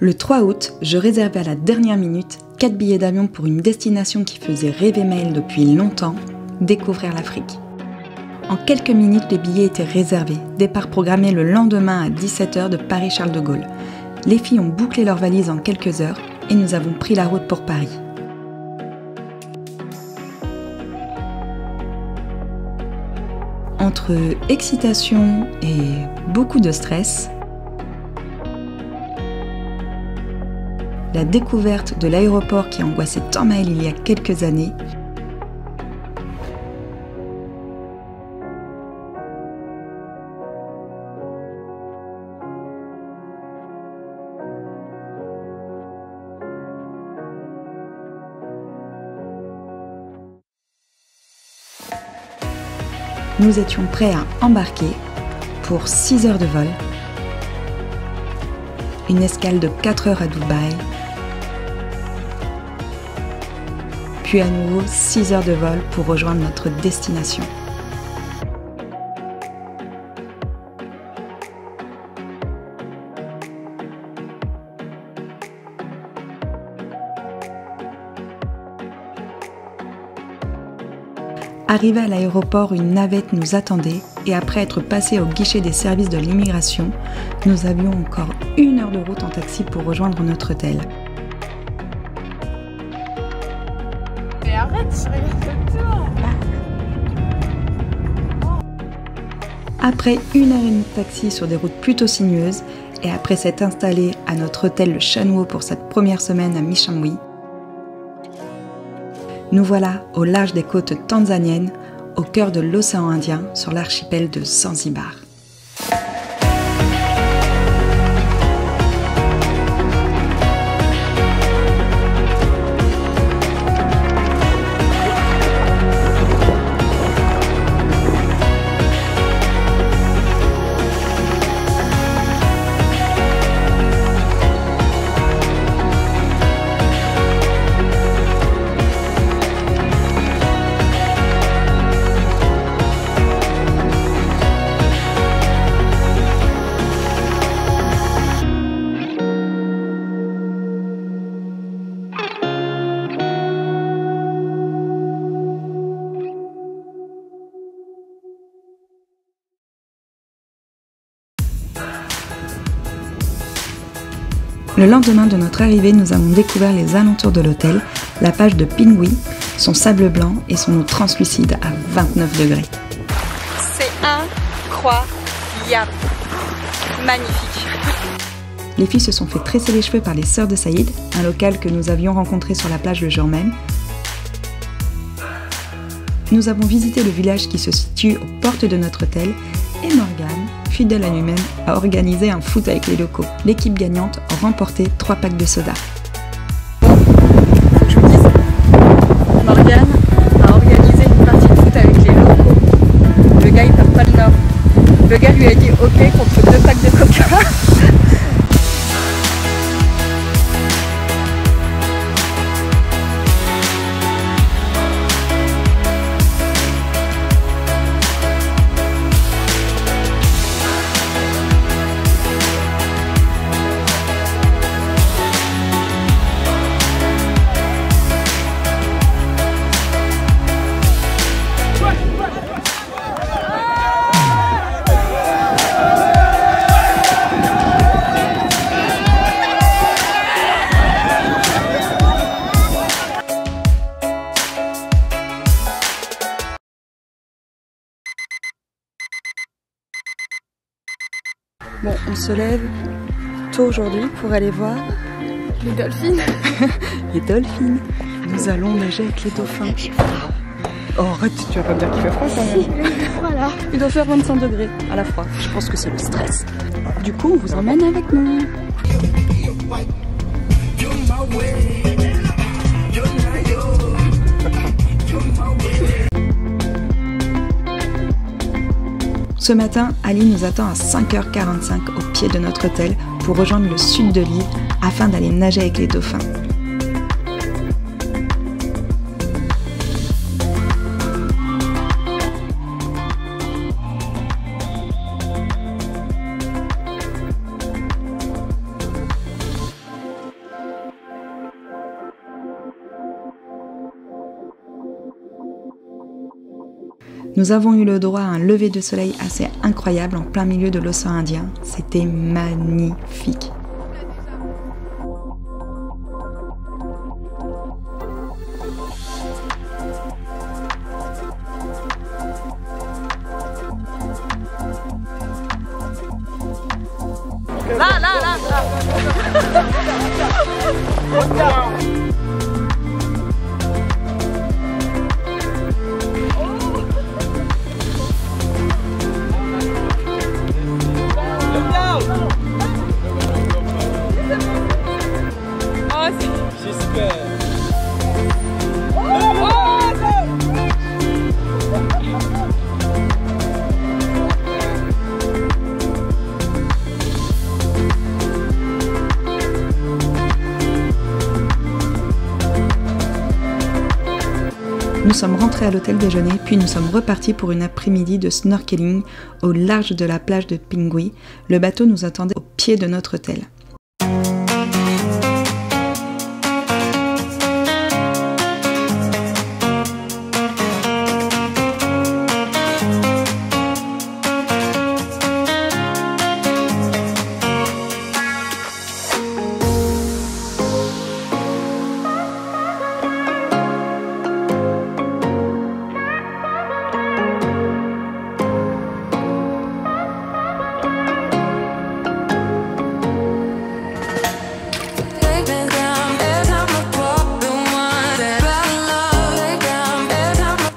Le 3 août, je réservais à la dernière minute 4 billets d'avion pour une destination qui faisait rêver Maëlle depuis longtemps, découvrir l'Afrique. En quelques minutes, les billets étaient réservés, départ programmé le lendemain à 17h de Paris-Charles de Gaulle. Les filles ont bouclé leurs valises en quelques heures et nous avons pris la route pour Paris. Entre excitation et beaucoup de stress, la découverte de l'aéroport qui angoissait tant Maëlle il y a quelques années, nous étions prêts à embarquer pour 6 heures de vol, une escale de 4 heures à Dubaï, puis à nouveau 6 heures de vol pour rejoindre notre destination. Arrivé à l'aéroport, une navette nous attendait et après être passé au guichet des services de l'immigration, nous avions encore 1 heure de route en taxi pour rejoindre notre hôtel. Mais arrête, je regarde toi. Après 1h30 de taxi sur des routes plutôt sinueuses et après s'être installé à notre hôtel Le Chanuo pour cette première semaine à Mishamwi, nous voilà au large des côtes tanzaniennes, au cœur de l'océan Indien, sur l'archipel de Zanzibar. Le lendemain de notre arrivée, nous avons découvert les alentours de l'hôtel, la plage de Pingui, son sable blanc et son eau translucide à 29 degrés. C'est incroyable. Magnifique. Les filles se sont fait tresser les cheveux par les sœurs de Saïd, un local que nous avions rencontré sur la plage le jour même. Nous avons visité le village qui se situe aux portes de notre hôtel et Morgane, fidèle à lui-même, a organisé un foot avec les locaux. L'équipe gagnante a remporté 3 packs de soda. Je vous dise, Morgane a organisé une partie de foot avec les locaux. Le gars il perd pas le nord. Le gars lui a dit ok contre 2 packs de coca. Bon, on se lève tôt aujourd'hui pour aller voir Les dolphins. les dolphins. Nous allons nager avec les dauphins. Oh, arrête, tu vas pas me dire qu'il fait froid quand même. Voilà. Il doit faire 25 degrés à la fois. Je pense que c'est le stress. Du coup, on vous emmène avec nous. Ce matin, Ali nous attend à 5h45 au pied de notre hôtel pour rejoindre le sud de l'île afin d'aller nager avec les dauphins. Nous avons eu le droit à un lever de soleil assez incroyable en plein milieu de l'océan Indien. C'était magnifique. Là. Nous sommes rentrés à l'hôtel déjeuner, puis nous sommes repartis pour une après-midi de snorkeling au large de la plage de Pingui. Le bateau nous attendait au pied de notre hôtel.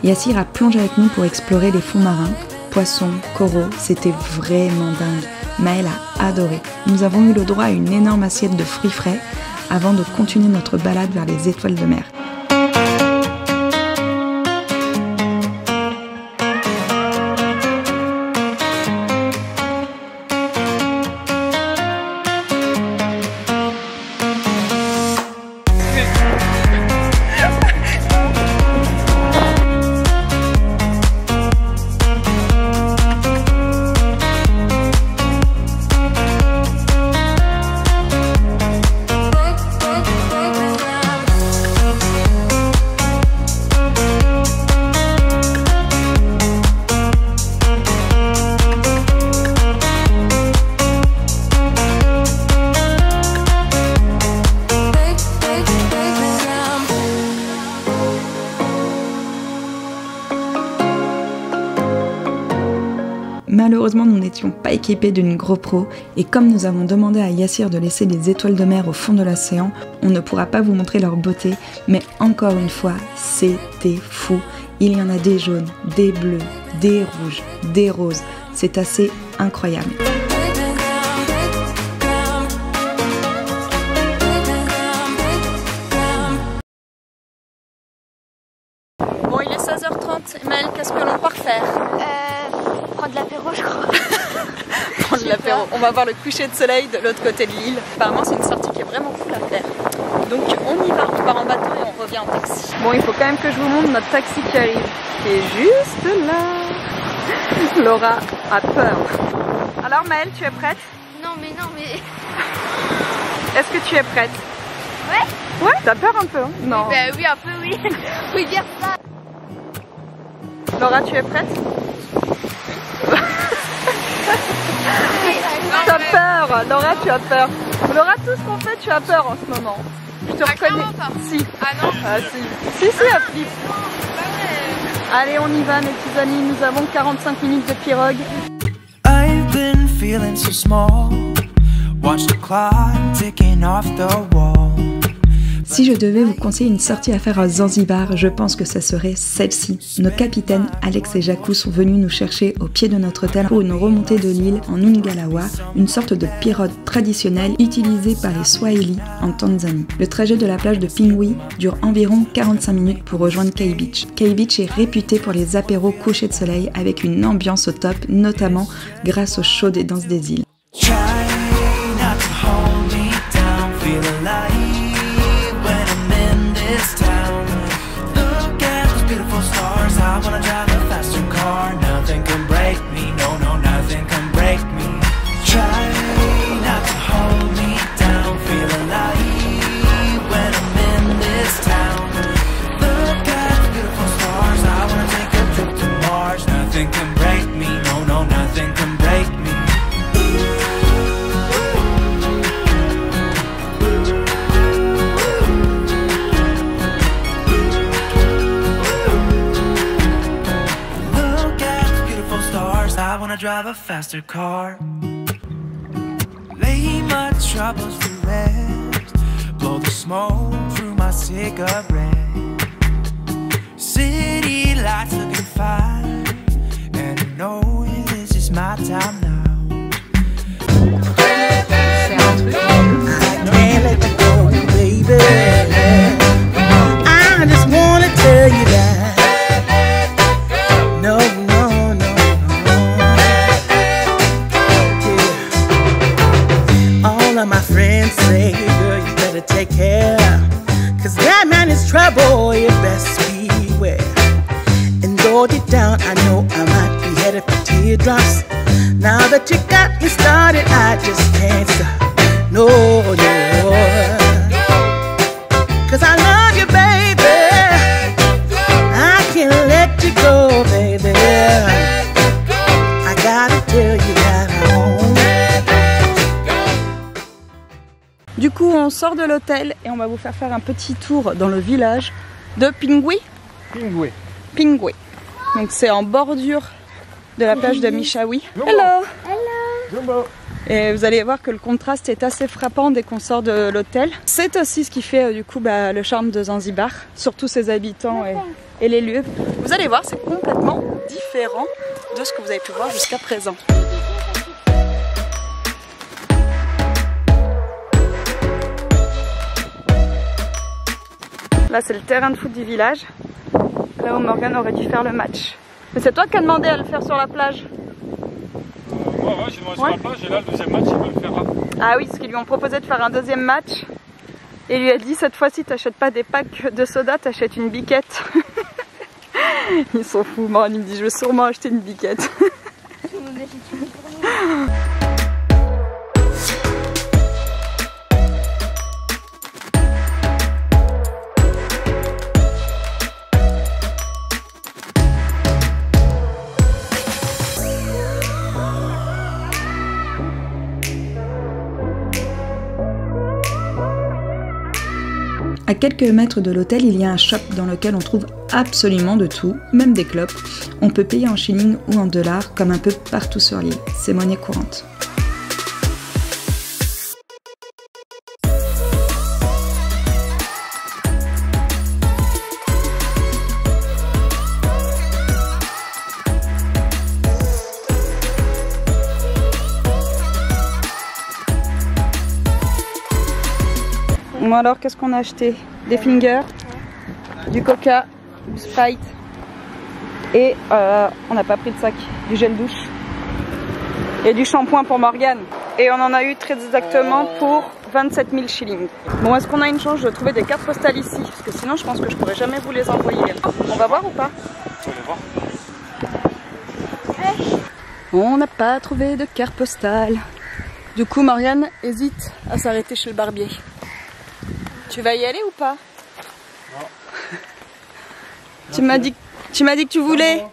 Yassir a plongé avec nous pour explorer les fonds marins. Poissons, coraux, c'était vraiment dingue. Maëlle a adoré. Nous avons eu le droit à une énorme assiette de fruits frais avant de continuer notre balade vers les étoiles de mer. Malheureusement, nous n'étions pas équipés d'une GoPro et comme nous avons demandé à Yassir de laisser les étoiles de mer au fond de l'océan, on ne pourra pas vous montrer leur beauté, mais encore une fois, c'était fou. Il y en a des jaunes, des bleus, des rouges, des roses. C'est assez incroyable. Bon, il est 16h30. Maëlle, qu'est-ce que l'on part faire? Prendre l'apéro, je crois. Prendre l'apéro. On va voir le coucher de soleil de l'autre côté de l'île. Apparemment, c'est une sortie qui est vraiment cool à faire. Donc, on y va. On part en bateau et on revient en taxi. Bon, il faut quand même que je vous montre notre taxi qui arrive. Qui est juste là. Laura a peur. Alors, Maëlle, tu es prête? Non, mais... Est-ce que tu es prête? Ouais. Ouais, t'as peur un peu, hein? Non. Bah oui, un peu, oui. Oui, dire ça. Laura, tu es prête? T'as peur, Laura, tu as peur. Laura, tout ce qu'on fait, tu as peur en ce moment. Je te reconnais. Pas. Si. Ah non. Ah si. Si, elle flippe. Allez, on y va, mes petits amis. Nous avons 45 minutes de pirogue. I've been feeling so small. Watch the clock ticking off the wall. Si je devais vous conseiller une sortie à faire à Zanzibar, je pense que ça serait celle-ci. Nos capitaines Alex et Jacou sont venus nous chercher au pied de notre hôtel pour une remontée de l'île en Ungalawa, une sorte de pirogue traditionnelle utilisée par les Swahili en Tanzanie. Le trajet de la plage de Pingui dure environ 45 minutes pour rejoindre Key Beach. Key Beach est réputé pour les apéros couchés de soleil avec une ambiance au top, notamment grâce au show des danses des îles. I wanna drive a faster car. Nothing can break me. No, no, nothing can break me. Try not to hold me down. Feel alive when I'm in this town. Look at the beautiful stars. I wanna take a trip to Mars. drive a faster car. Lay my troubles to rest, blow the smoke through my cigarette. City lights looking fine, and I know this is my time now. I can't let you go, baby. I just wanna tell you that. No, no, no, no. Yeah. All of my friends say, girl, you better take care, 'cause that man is trouble, you best beware. And though deep down I know I might be headed for teardrops, now that you got me started, I just can't stop. No, no. 'Cause I love you, baby. I can't let you go, baby. I gotta tell you that I won't. Du coup, on sort de l'hôtel et on va vous faire un petit tour dans le village de Pingui. Pingui. Pingui. Donc c'est en bordure de la plage de Michaoui. Hello. Jumbo. Et vous allez voir que le contraste est assez frappant dès qu'on sort de l'hôtel. C'est aussi ce qui fait du coup le charme de Zanzibar, surtout ses habitants et les lieux. Vous allez voir, c'est complètement différent de ce que vous avez pu voir jusqu'à présent. Là c'est le terrain de foot du village, là où Morgane aurait dû faire le match. Mais c'est toi qui as demandé à le faire sur la plage. Ouais, j'ai demandé sur la plage et là le deuxième match il veut le faire là. Ah oui, parce qu'ils lui ont proposé de faire un deuxième match. Et il lui a dit cette fois-ci t'achètes pas des packs de soda, t'achètes une biquette. Ils sont fous, Morgane il me dit je vais sûrement acheter une biquette. À quelques mètres de l'hôtel, il y a un shop dans lequel on trouve absolument de tout, même des clopes. On peut payer en shillings ou en dollars, comme un peu partout sur l'île. C'est monnaie courante. Bon alors, qu'est-ce qu'on a acheté? Des fingers, du coca, du Sprite et on n'a pas pris de sac, du gel douche et du shampoing pour Morgane. Et on en a eu très exactement pour 27 000 shillings. Bon, est-ce qu'on a une chance de trouver des cartes postales ici? Parce que sinon je pense que je pourrais jamais vous les envoyer. On va voir ou pas? Tu vas aller voir. On n'a pas trouvé de carte postale. Du coup Morgane hésite à s'arrêter chez le barbier. Tu vas y aller ou pas? Non. Tu m'as dit que tu voulais.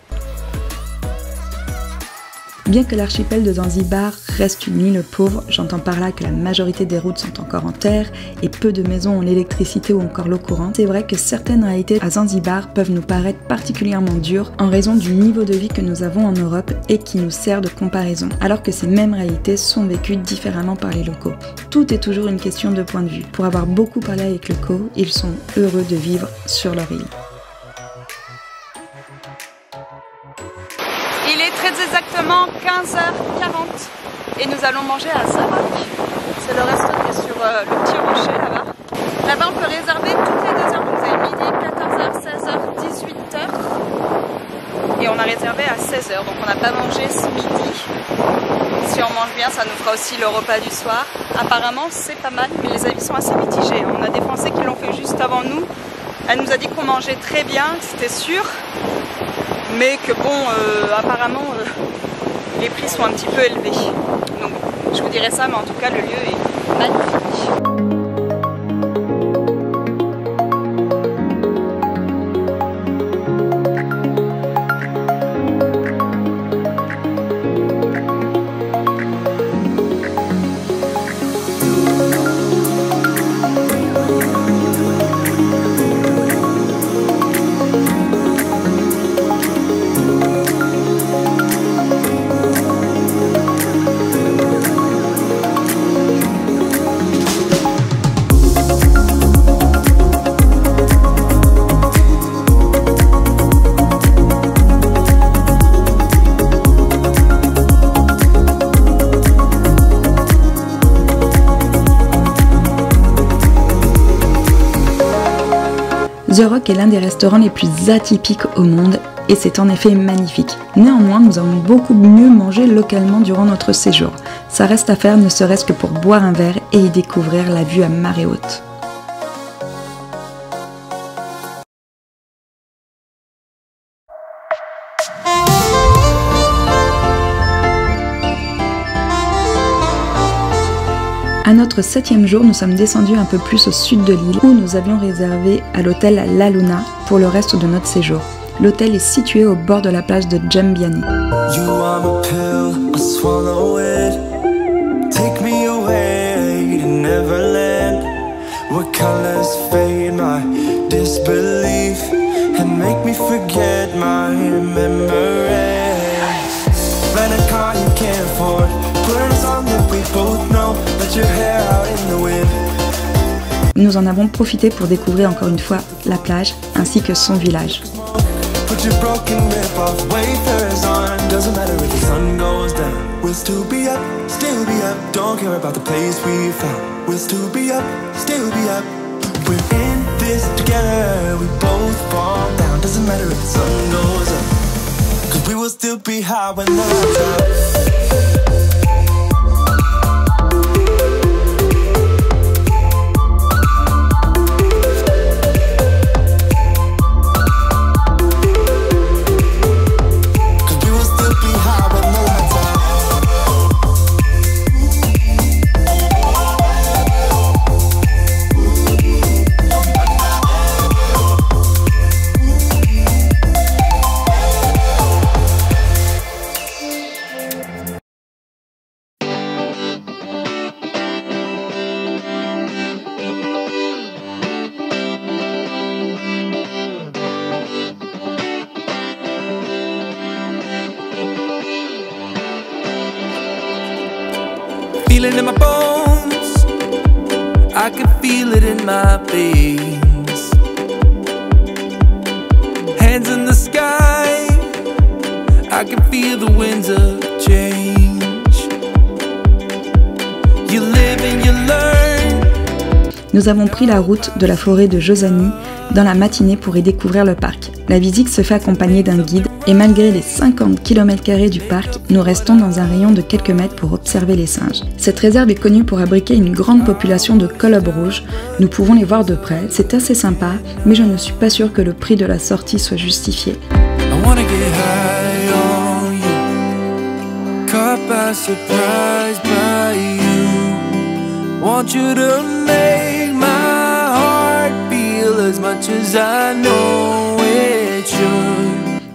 Bien que l'archipel de Zanzibar reste une île pauvre, j'entends par là que la majorité des routes sont encore en terre et peu de maisons ont l'électricité ou encore l'eau courante. C'est vrai que certaines réalités à Zanzibar peuvent nous paraître particulièrement dures en raison du niveau de vie que nous avons en Europe et qui nous sert de comparaison, alors que ces mêmes réalités sont vécues différemment par les locaux. Tout est toujours une question de point de vue. Pour avoir beaucoup parlé avec les locaux, ils sont heureux de vivre sur leur île. Il est très exactement 15h40 et nous allons manger à Zarak. C'est le resto qui est sur le petit rocher là-bas. Là-bas on peut réserver toutes les 2 heures, donc vous avez midi, 14h, 16h, 18h. Et on a réservé à 16h, donc on n'a pas mangé ce midi. Si on mange bien, ça nous fera aussi le repas du soir. Apparemment c'est pas mal, mais les avis sont assez mitigés. On a des Français qui l'ont fait juste avant nous. Elle nous a dit qu'on mangeait très bien, que c'était sûr. Mais que bon, apparemment, les prix sont un petit peu élevés. Donc, je vous dirai ça, mais en tout cas, le lieu est magnifique. The Rock est l'un des restaurants les plus atypiques au monde et c'est en effet magnifique. Néanmoins, nous avons beaucoup mieux mangé localement durant notre séjour. Ça reste à faire ne serait-ce que pour boire un verre et y découvrir la vue à marée haute. À notre 7e jour, nous sommes descendus un peu plus au sud de l'île où nous avions réservé à l'hôtel La Luna pour le reste de notre séjour. L'hôtel est situé au bord de la plage de Jambiani. Nous en avons profité pour découvrir encore une fois la plage ainsi que son village. Feel it in my bones, I can feel it in my veins. Hands in the sky, I can feel the winds of change. You live and you learn. Nous avons pris la route de la forêt de Josani dans la matinée pour y découvrir le parc. La visite se fait accompagner d'un guide et malgré les 50 km² du parc, nous restons dans un rayon de quelques mètres pour observer les singes. Cette réserve est connue pour abriter une grande population de colobes rouges. Nous pouvons les voir de près, c'est assez sympa, mais je ne suis pas sûre que le prix de la sortie soit justifié.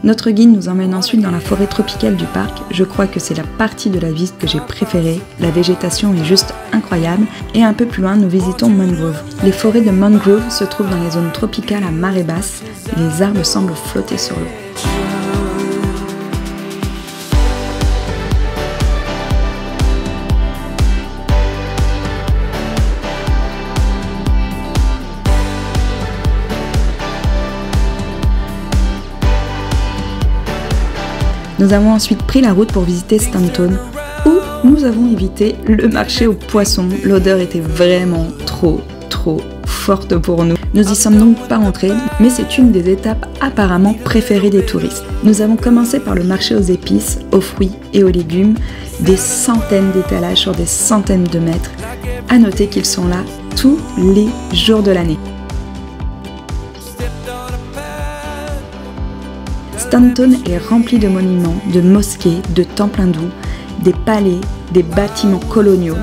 Notre guide nous emmène ensuite dans la forêt tropicale du parc. Je crois que c'est la partie de la visite que j'ai préférée. La végétation est juste incroyable. Et un peu plus loin, nous visitons Mangrove. Les forêts de Mangrove se trouvent dans les zones tropicales à marée basse. Les arbres semblent flotter sur l'eau. Nous avons ensuite pris la route pour visiter Stanton, où nous avons évité le marché aux poissons. L'odeur était vraiment trop forte pour nous. Nous y sommes donc pas rentrés, mais c'est une des étapes apparemment préférées des touristes. Nous avons commencé par le marché aux épices, aux fruits et aux légumes, des centaines d'étalages sur des centaines de mètres. À noter qu'ils sont là tous les jours de l'année. Stanton est rempli de monuments, de mosquées, de temples hindous, des palais, des bâtiments coloniaux.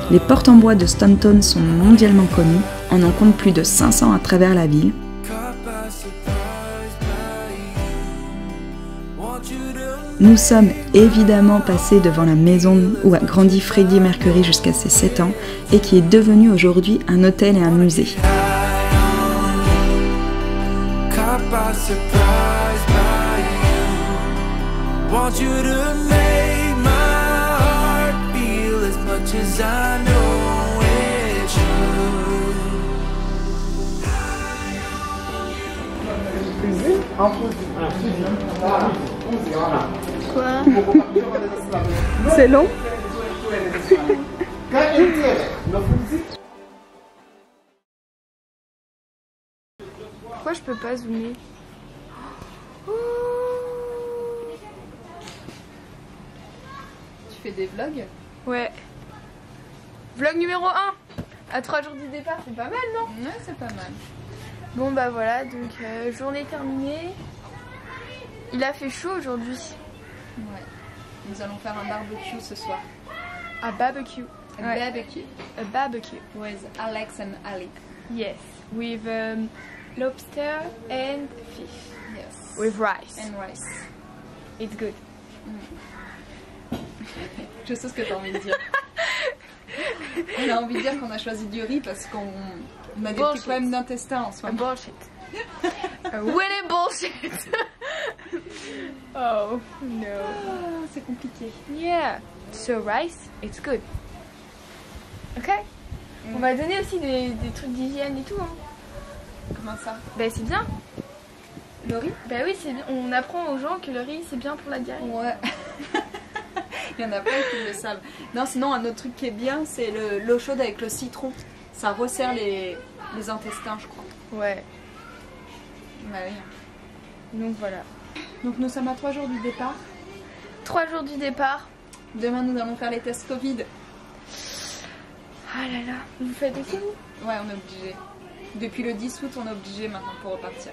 Les portes en bois de Stanton sont mondialement connues, on en compte plus de 500 à travers la ville. Nous sommes évidemment passés devant la maison où a grandi Freddie Mercury jusqu'à ses 7 ans et qui est devenue aujourd'hui un hôtel et un musée. Quoi? C'est long. Pourquoi je peux pas zoomer? Tu fais des vlogs? Ouais. Vlog numéro 1 à 3 jours du départ, c'est pas mal, non? Ouais, c'est pas mal. Bon bah voilà, donc journée terminée. Il a fait chaud aujourd'hui. Ouais. Nous allons faire un barbecue ce soir. Un barbecue. Un barbecue. A barbecue. With Alex and Ali. Yes. With lobster and fish. Yes. With rice. And rice. It's good. Je sais ce que tu as envie de dire. On a envie de dire qu'on a choisi du riz parce qu'on a des petits problèmes d'intestin en ce A moment. bullshit. A winning bullshit. Oh no. Ah, c'est compliqué. Yeah. So rice, it's good. Ok. On va donner aussi des trucs d'hygiène et tout. Hein. Comment ça? Ben c'est bien. Le riz? Ben oui, c'est bien. On apprend aux gens que le riz c'est bien pour la diarrhée. Ouais. Il y en a plein qui le savent. Non, sinon un autre truc qui est bien, c'est l'eau chaude avec le citron. Ça resserre les intestins, je crois. Ouais. Bah oui. Donc voilà. Donc nous sommes à 3 jours du départ. 3 jours du départ. Demain nous allons faire les tests Covid. Ah là là. Vous faites aussi vous? Ouais, on est obligé. Depuis le 10 août, on est obligé maintenant pour repartir.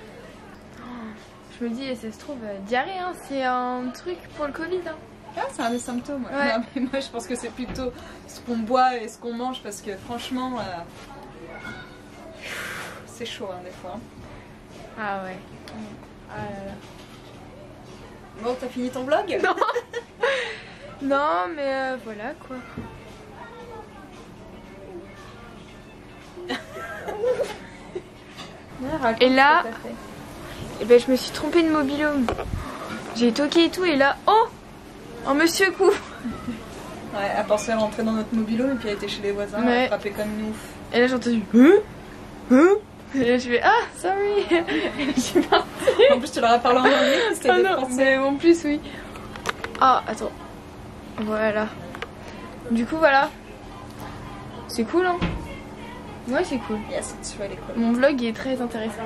Je me dis, ça se trouve, diarrhée, hein, c'est un truc pour le Covid. Hein. Ah, c'est un des symptômes. Ouais. Non, mais moi, je pense que c'est plutôt ce qu'on boit et ce qu'on mange parce que franchement, c'est chaud hein, des fois. Ah ouais. Ah là là. Bon, t'as fini ton vlog? Non. Non, mais voilà quoi. Et là, eh ben, je me suis trompée de mobil-home. J'ai toqué et tout, et là, oh, un monsieur coup. Ouais, elle pensait rentrer dans notre mobilo et puis elle était chez les voisins, elle a frappé comme une ouf. Et là j'ai entendu et là je fais ah sorry. Je suis partie. En plus tu leur as parlé en anglais, c'était des français. Mais en plus oui. Ah attends. Voilà. Du coup voilà. C'est cool hein. Ouais c'est cool. Yes, it's really cool. Mon vlog est très intéressant.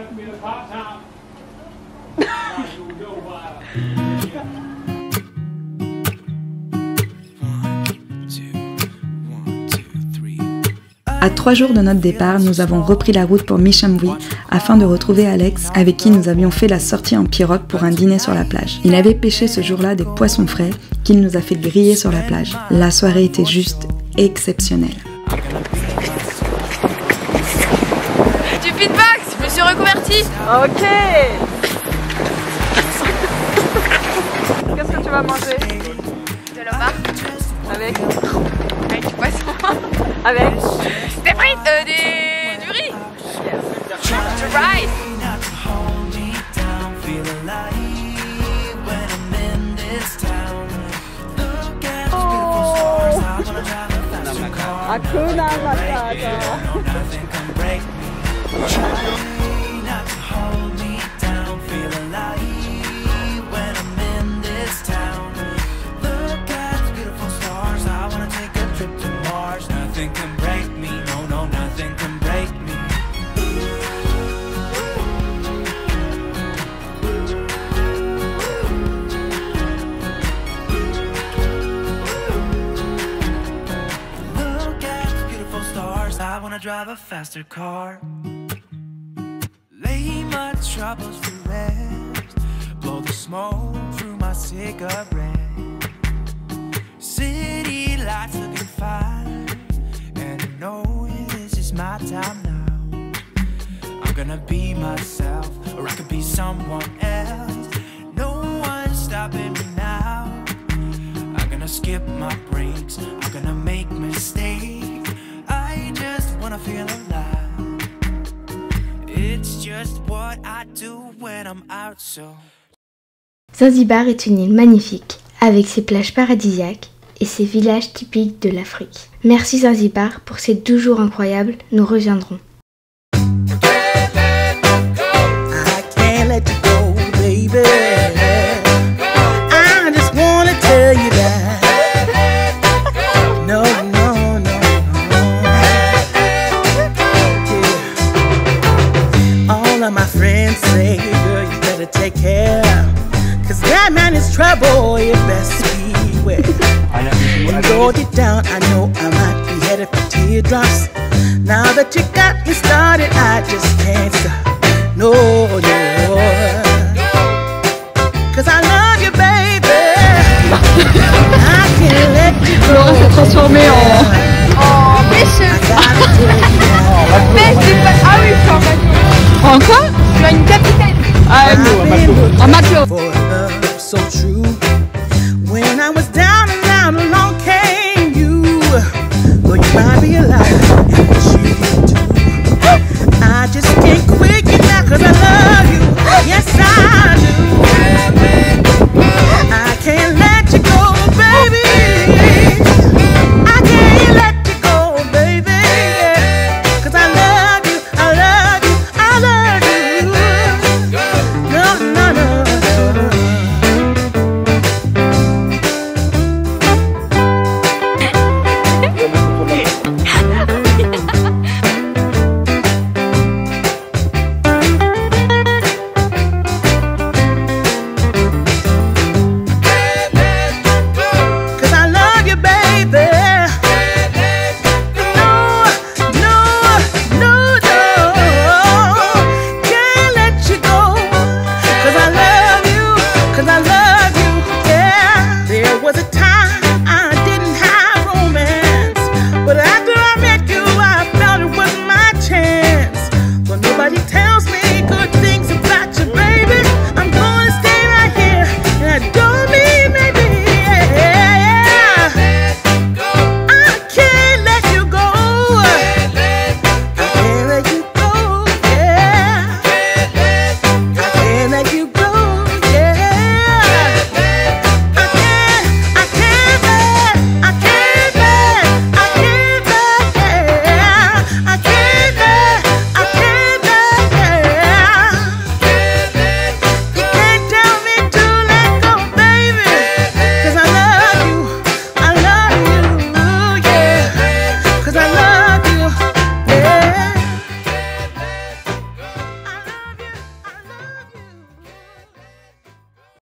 À 3 jours de notre départ, nous avons repris la route pour Mishamwi afin de retrouver Alex, avec qui nous avions fait la sortie en pirogue pour un dîner sur la plage. Il avait pêché ce jour-là des poissons frais qu'il nous a fait griller sur la plage. La soirée était juste exceptionnelle. Du feedback, je me suis reconvertie. Ok. Qu'est-ce que tu vas manger? De la barre. Avec Avec du poisson. Avec des frites, du riz. Du rice. Hakuna Matata. Nothing can break me, no, no, nothing can break me. Look at the beautiful stars, I wanna drive a faster car. Lay my troubles to rest, blow the smoke through my cigarette. City lights looking fine, and I know this is my time now. I'm gonna be myself, or I could be someone else. No one's stopping me now. I'm gonna skip my breaks, I'm gonna make mistakes. I just wanna feel alive. It's just what I do when I'm out, so. Zanzibar est une île magnifique, avec ses plages paradisiaques et ses villages typiques de l'Afrique. Merci Zanzibar pour ces 12 jours incroyables, nous reviendrons. I can't let you go, baby. I just wanna tell you that. No, no, no, no. Yeah. All of my friends hold it down, I know I might be headed for teardrops. Now that you got me started, I just can't stop. No, no. Cause I love you, baby. I can't let you go. Laura s'est transformée en... Oh, pêcheuse. Pêche des poissons. Ah oui, je suis en bateau. En quoi? Je suis une capitaine. Ah, en matelot. For love so true. When I was down and out, along came you. Though you might be alive, and wish you would too. I just can't quit you now, cause I love you. Yes, I do. I can't let you go, baby. I can't let you go, baby. Cause I love you, I love you, I love you. No, no, no, no. Cause I love you, baby. No, no, no, no. Can't let you go. Cause I love you, yeah. There was a time